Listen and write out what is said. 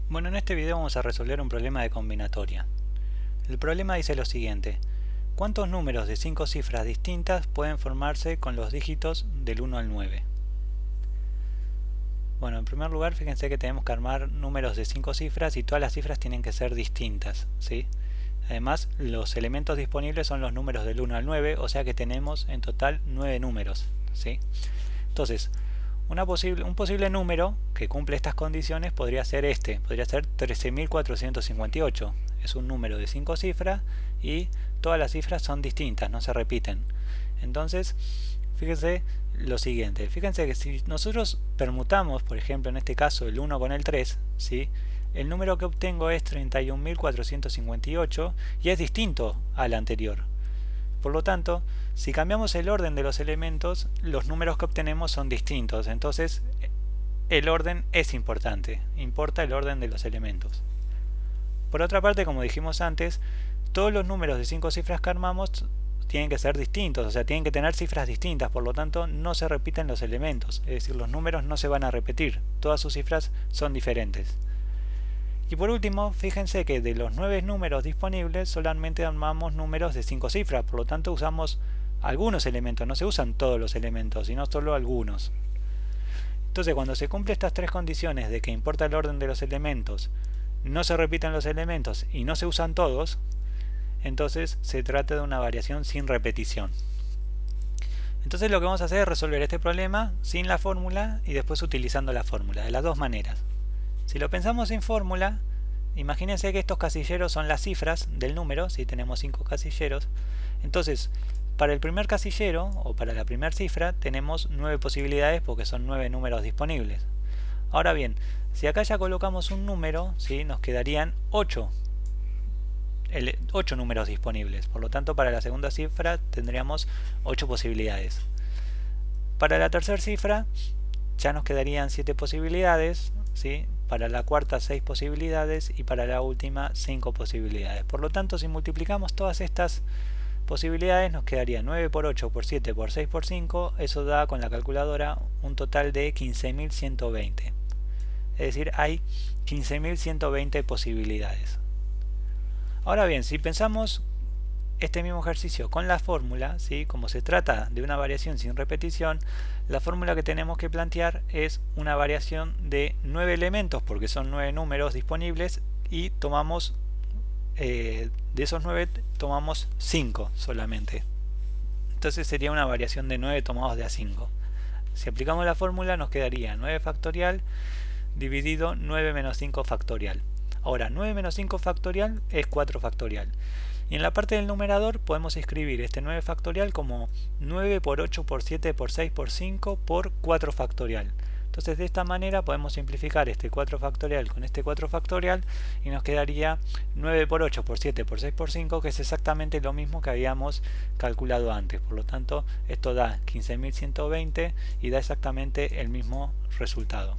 Bueno, en este video vamos a resolver un problema de combinatoria. El problema dice lo siguiente: ¿cuántos números de 5 cifras distintas pueden formarse con los dígitos del 1 al 9? Bueno, en primer lugar, fíjense que tenemos que armar números de 5 cifras y todas las cifras tienen que ser distintas, ¿sí? Además, los elementos disponibles son los números del 1 al 9, o sea que tenemos en total 9 números, ¿sí? Entonces, un posible número que cumple estas condiciones podría ser podría ser 13.458. Es un número de 5 cifras y todas las cifras son distintas, no se repiten. Entonces, fíjense lo siguiente, fíjense que si nosotros permutamos, por ejemplo en este caso el 1 con el 3, ¿sí? El número que obtengo es 31.458 y es distinto al anterior. Por lo tanto, si cambiamos el orden de los elementos, los números que obtenemos son distintos. Entonces, el orden es importante. Importa el orden de los elementos. Por otra parte, como dijimos antes, todos los números de 5 cifras que armamos tienen que ser distintos. O sea, tienen que tener cifras distintas. Por lo tanto, no se repiten los elementos. Es decir, los números no se van a repetir. Todas sus cifras son diferentes. Y por último, fíjense que de los 9 números disponibles solamente armamos números de 5 cifras, por lo tanto usamos algunos elementos, no se usan todos los elementos, sino solo algunos. Entonces, cuando se cumplen estas tres condiciones de que importa el orden de los elementos, no se repiten los elementos y no se usan todos, entonces se trata de una variación sin repetición. Entonces lo que vamos a hacer es resolver este problema sin la fórmula y después utilizando la fórmula, de las dos maneras. Si lo pensamos sin fórmula, imagínense que estos casilleros son las cifras del número, si tenemos 5 casilleros. Entonces, para el primer casillero, o para la primera cifra, tenemos 9 posibilidades porque son 9 números disponibles. Ahora bien, si acá ya colocamos un número, ¿sí? Nos quedarían 8 números disponibles. Por lo tanto, para la segunda cifra tendríamos 8 posibilidades. Para la tercera cifra, ya nos quedarían 7 posibilidades, ¿sí? Para la cuarta 6 posibilidades y para la última 5 posibilidades. Por lo tanto, si multiplicamos todas estas posibilidades nos quedaría 9 por 8 por 7 por 6 por 5, eso da con la calculadora un total de 15.120. Es decir, hay 15.120 posibilidades. Ahora bien, si pensamos este mismo ejercicio con la fórmula, ¿sí? Como se trata de una variación sin repetición, la fórmula que tenemos que plantear es una variación de 9 elementos, porque son 9 números disponibles, y tomamos de esos 9 tomamos 5 solamente. Entonces sería una variación de 9 tomados de a 5. Si aplicamos la fórmula nos quedaría 9 factorial dividido 9 menos 5 factorial. Ahora, 9 menos 5 factorial es 4 factorial. Y en la parte del numerador podemos escribir este 9 factorial como 9 por 8 por 7 por 6 por 5 por 4 factorial. Entonces de esta manera podemos simplificar este 4 factorial con este 4 factorial y nos quedaría 9 por 8 por 7 por 6 por 5, que es exactamente lo mismo que habíamos calculado antes. Por lo tanto, esto da 15.120 y da exactamente el mismo resultado.